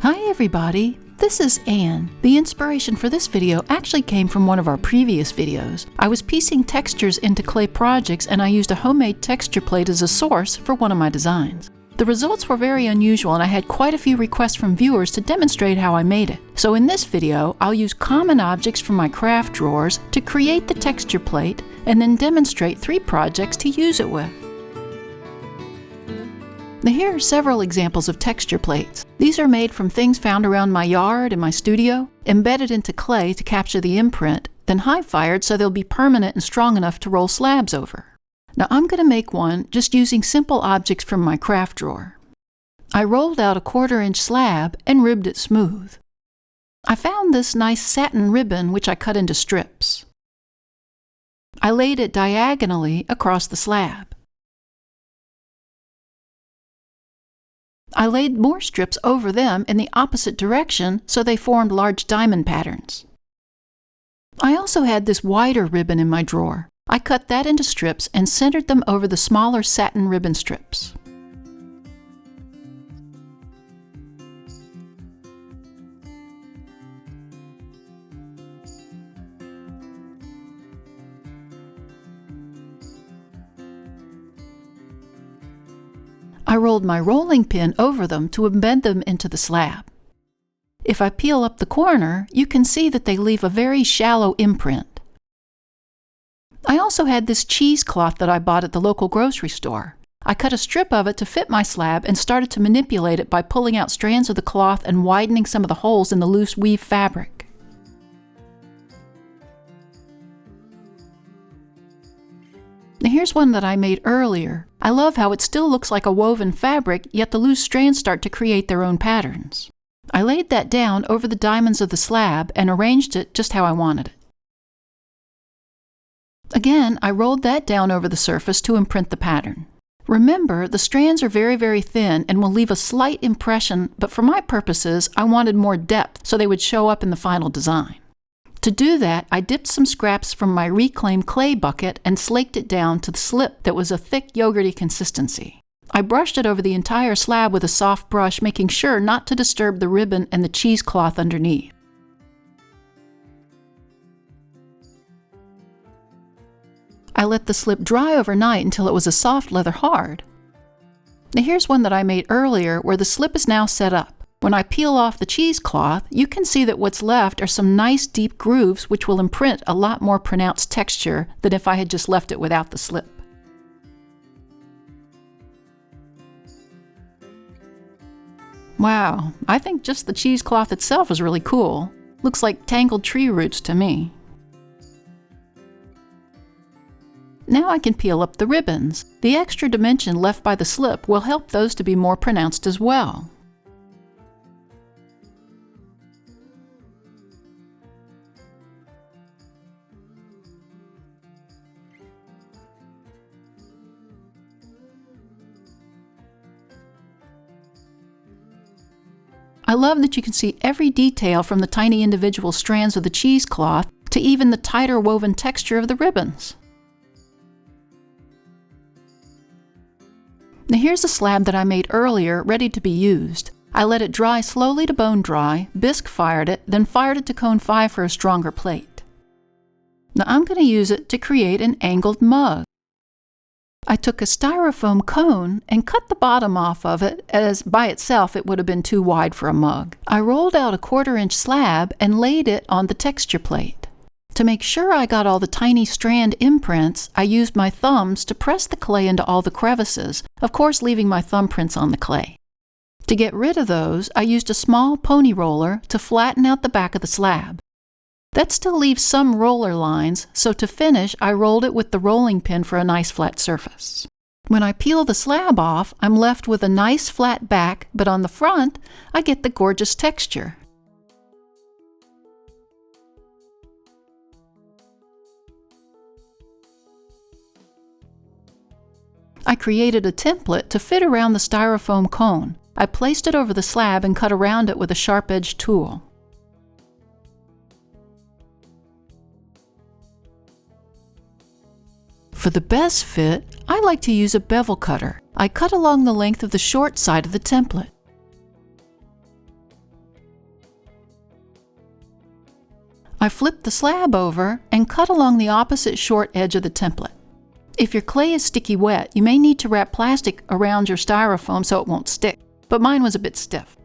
Hi everybody, this is Anne. The inspiration for this video actually came from one of our previous videos. I was piecing textures into clay projects and I used a homemade texture plate as a source for one of my designs. The results were very unusual and I had quite a few requests from viewers to demonstrate how I made it. So in this video, I'll use common objects from my craft drawers to create the texture plate and then demonstrate 3 projects to use it with. Now here are several examples of texture plates. These are made from things found around my yard and my studio, embedded into clay to capture the imprint, then high-fired so they'll be permanent and strong enough to roll slabs over. Now I'm going to make one just using simple objects from my craft drawer. I rolled out a 1/4-inch slab and ribbed it smooth. I found this nice satin ribbon which I cut into strips. I laid it diagonally across the slab. I laid more strips over them in the opposite direction so they formed large diamond patterns. I also had this wider ribbon in my drawer. I cut that into strips and centered them over the smaller satin ribbon strips. I rolled my rolling pin over them to embed them into the slab. If I peel up the corner, you can see that they leave a very shallow imprint. I also had this cheesecloth that I bought at the local grocery store. I cut a strip of it to fit my slab and started to manipulate it by pulling out strands of the cloth and widening some of the holes in the loose weave fabric. Now here's one that I made earlier. I love how it still looks like a woven fabric, yet the loose strands start to create their own patterns. I laid that down over the diamonds of the slab and arranged it just how I wanted it. Again, I rolled that down over the surface to imprint the pattern. Remember, the strands are very thin and will leave a slight impression, but for my purposes, I wanted more depth so they would show up in the final design. To do that, I dipped some scraps from my reclaimed clay bucket and slaked it down to the slip that was a thick yogurty consistency. I brushed it over the entire slab with a soft brush, making sure not to disturb the ribbon and the cheesecloth underneath. I let the slip dry overnight until it was a soft leather hard. Now here's one that I made earlier where the slip is now set up. When I peel off the cheesecloth, you can see that what's left are some nice deep grooves which will imprint a lot more pronounced texture than if I had just left it without the slip. Wow, I think just the cheesecloth itself is really cool. Looks like tangled tree roots to me. Now I can peel up the ribbons. The extra dimension left by the slip will help those to be more pronounced as well. I love that you can see every detail from the tiny individual strands of the cheesecloth to even the tighter woven texture of the ribbons. Now here's a slab that I made earlier, ready to be used. I let it dry slowly to bone dry, bisque fired it, then fired it to cone 5 for a stronger plate. Now I'm going to use it to create an angled mug. I took a styrofoam cone and cut the bottom off of it, as by itself it would have been too wide for a mug. I rolled out a 1/4-inch slab and laid it on the texture plate. To make sure I got all the tiny strand imprints, I used my thumbs to press the clay into all the crevices, of course leaving my thumbprints on the clay. To get rid of those, I used a small pony roller to flatten out the back of the slab. That still leaves some roller lines, so to finish, I rolled it with the rolling pin for a nice flat surface. When I peel the slab off, I'm left with a nice flat back, but on the front, I get the gorgeous texture. I created a template to fit around the styrofoam cone. I placed it over the slab and cut around it with a sharp-edged tool. For the best fit, I like to use a bevel cutter. I cut along the length of the short side of the template. I flipped the slab over and cut along the opposite short edge of the template. If your clay is sticky wet, you may need to wrap plastic around your styrofoam so it won't stick, but mine was a bit stiff.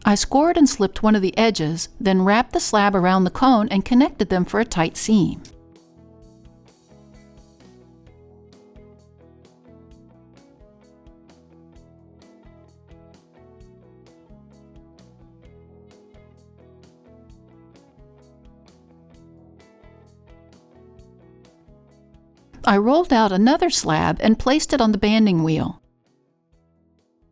I scored and slipped one of the edges, then wrapped the slab around the cone and connected them for a tight seam. I rolled out another slab and placed it on the banding wheel.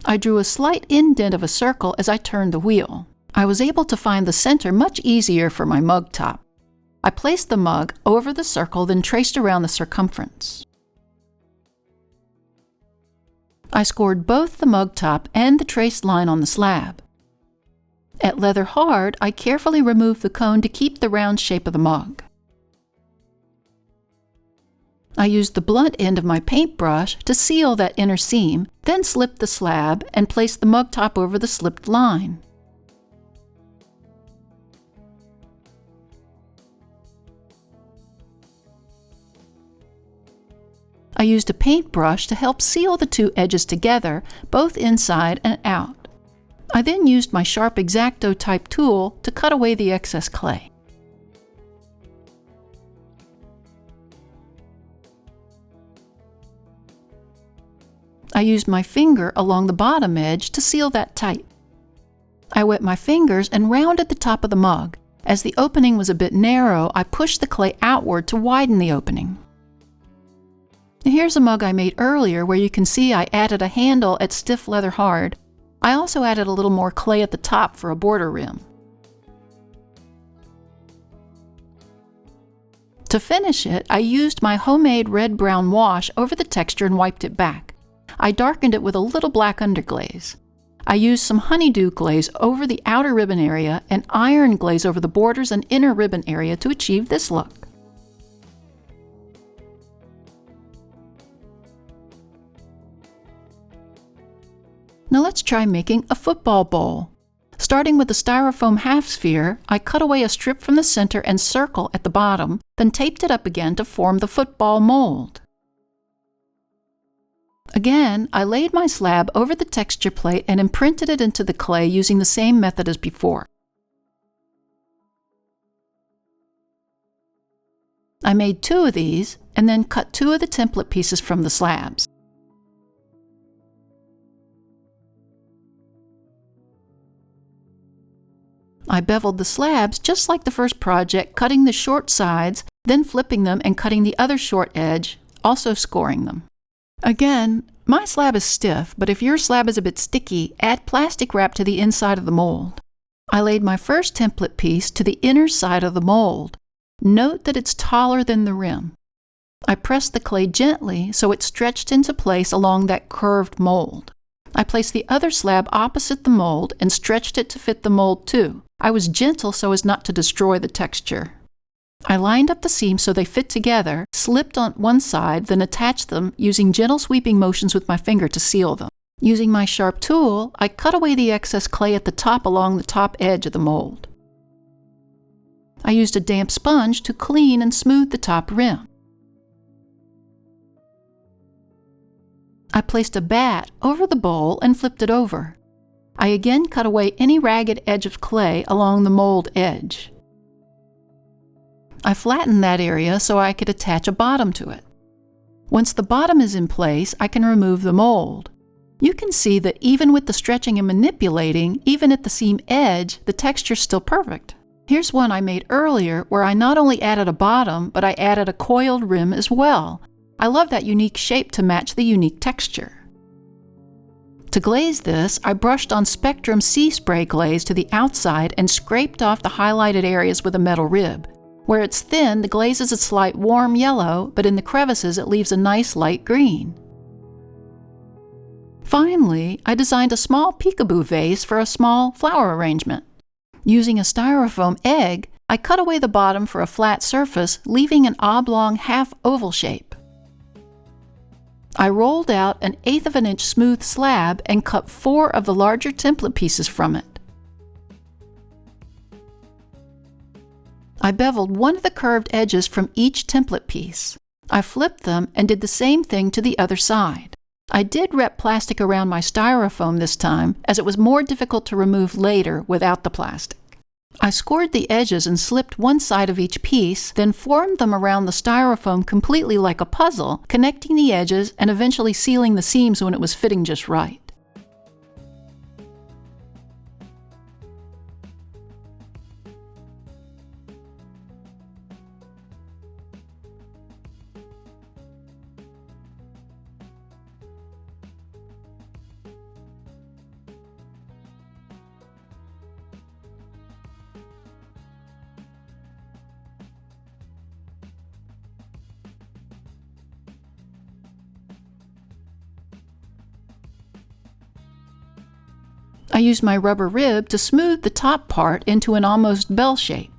I drew a slight indent of a circle as I turned the wheel. I was able to find the center much easier for my mug top. I placed the mug over the circle, then traced around the circumference. I scored both the mug top and the traced line on the slab. At leather hard, I carefully removed the cone to keep the round shape of the mug. I used the blunt end of my paintbrush to seal that inner seam, then slipped the slab and placed the mug top over the slipped line. I used a paintbrush to help seal the two edges together, both inside and out. I then used my sharp X-Acto type tool to cut away the excess clay. I used my finger along the bottom edge to seal that tight. I wet my fingers and rounded the top of the mug. As the opening was a bit narrow, I pushed the clay outward to widen the opening. Here's a mug I made earlier where you can see I added a handle at stiff leather hard. I also added a little more clay at the top for a border rim. To finish it, I used my homemade red-brown wash over the texture and wiped it back. I darkened it with a little black underglaze. I used some honeydew glaze over the outer ribbon area and iron glaze over the borders and inner ribbon area to achieve this look. Now let's try making a football bowl. Starting with the styrofoam half sphere, I cut away a strip from the center and circle at the bottom, then taped it up again to form the football mold. Again, I laid my slab over the texture plate and imprinted it into the clay using the same method as before. I made 2 of these and then cut 2 of the template pieces from the slabs. I beveled the slabs just like the first project, cutting the short sides, then flipping them and cutting the other short edge, also scoring them. Again, my slab is stiff, but if your slab is a bit sticky, add plastic wrap to the inside of the mold. I laid my first template piece to the inner side of the mold. Note that it's taller than the rim. I pressed the clay gently so it stretched into place along that curved mold. I placed the other slab opposite the mold and stretched it to fit the mold too. I was gentle so as not to destroy the texture. I lined up the seams so they fit together, slipped on one side, then attached them using gentle sweeping motions with my finger to seal them. Using my sharp tool, I cut away the excess clay at the top along the top edge of the mold. I used a damp sponge to clean and smooth the top rim. I placed a bat over the bowl and flipped it over. I again cut away any ragged edge of clay along the mold edge. I flattened that area so I could attach a bottom to it. Once the bottom is in place, I can remove the mold. You can see that even with the stretching and manipulating, even at the seam edge, the texture's still perfect. Here's one I made earlier where I not only added a bottom, but I added a coiled rim as well. I love that unique shape to match the unique texture. To glaze this, I brushed on Spectrum Sea Spray glaze to the outside and scraped off the highlighted areas with a metal rib. Where it's thin, the glaze is a slight warm yellow, but in the crevices it leaves a nice light green. Finally, I designed a small Peekaboo vase for a small flower arrangement. Using a styrofoam egg, I cut away the bottom for a flat surface, leaving an oblong half-oval shape. I rolled out an 1/8 of an inch smooth slab and cut 4 of the larger template pieces from it. I beveled one of the curved edges from each template piece. I flipped them and did the same thing to the other side. I did wrap plastic around my styrofoam this time, as it was more difficult to remove later without the plastic. I scored the edges and slipped one side of each piece, then formed them around the styrofoam completely like a puzzle, connecting the edges and eventually sealing the seams when it was fitting just right. I used my rubber rib to smooth the top part into an almost bell shape.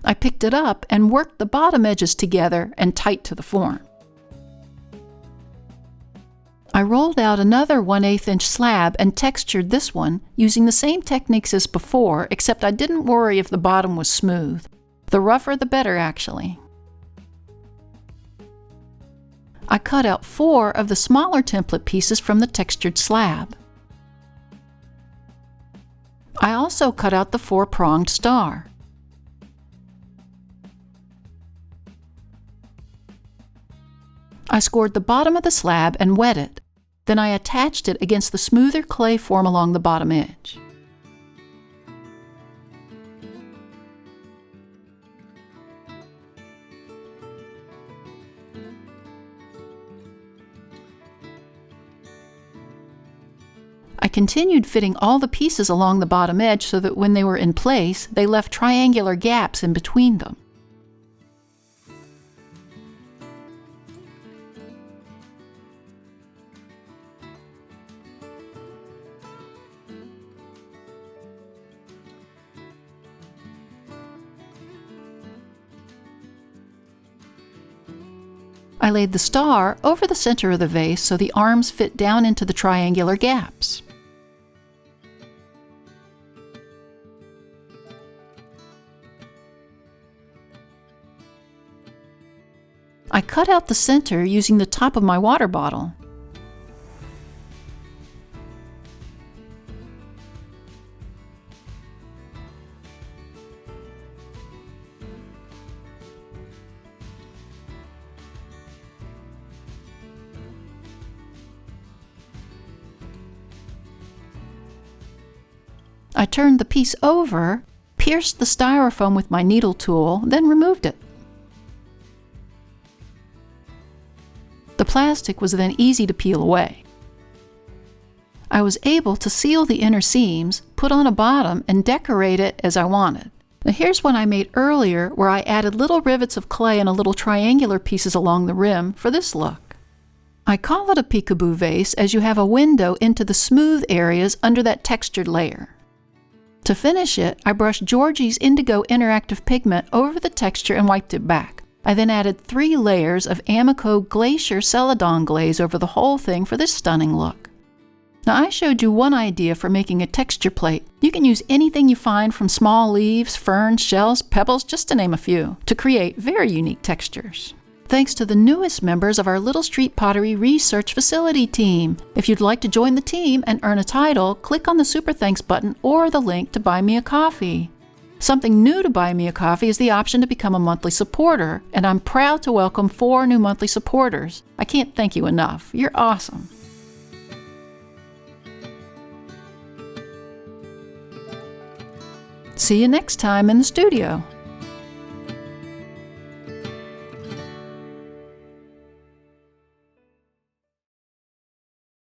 I picked it up and worked the bottom edges together and tight to the form. I rolled out another 1/8 inch slab and textured this one using the same techniques as before, except I didn't worry if the bottom was smooth. The rougher the better, actually. I cut out 4 of the smaller template pieces from the textured slab. I also cut out the 4-pronged star. I scored the bottom of the slab and wet it. Then I attached it against the smoother clay form along the bottom edge. I continued fitting all the pieces along the bottom edge so that when they were in place, they left triangular gaps in between them. I laid the star over the center of the vase so the arms fit down into the triangular gaps. I cut out the center using the top of my water bottle. I turned the piece over, pierced the styrofoam with my needle tool, then removed it. The plastic was then easy to peel away. I was able to seal the inner seams, put on a bottom, and decorate it as I wanted. Now here's one I made earlier where I added little rivets of clay and a little triangular pieces along the rim for this look. I call it a peekaboo vase as you have a window into the smooth areas under that textured layer. To finish it, I brushed Georgie's Indigo Interactive Pigment over the texture and wiped it back. I then added 3 layers of Amico Glacier Celadon glaze over the whole thing for this stunning look. Now I showed you one idea for making a texture plate. You can use anything you find from small leaves, ferns, shells, pebbles, just to name a few, to create very unique textures. Thanks to the newest members of our Little Street Pottery Research Facility team. If you'd like to join the team and earn a title, click on the Super Thanks button or the link to buy me a coffee. Something new to buy me a coffee is the option to become a monthly supporter, and I'm proud to welcome 4 new monthly supporters. I can't thank you enough. You're awesome. See you next time in the studio.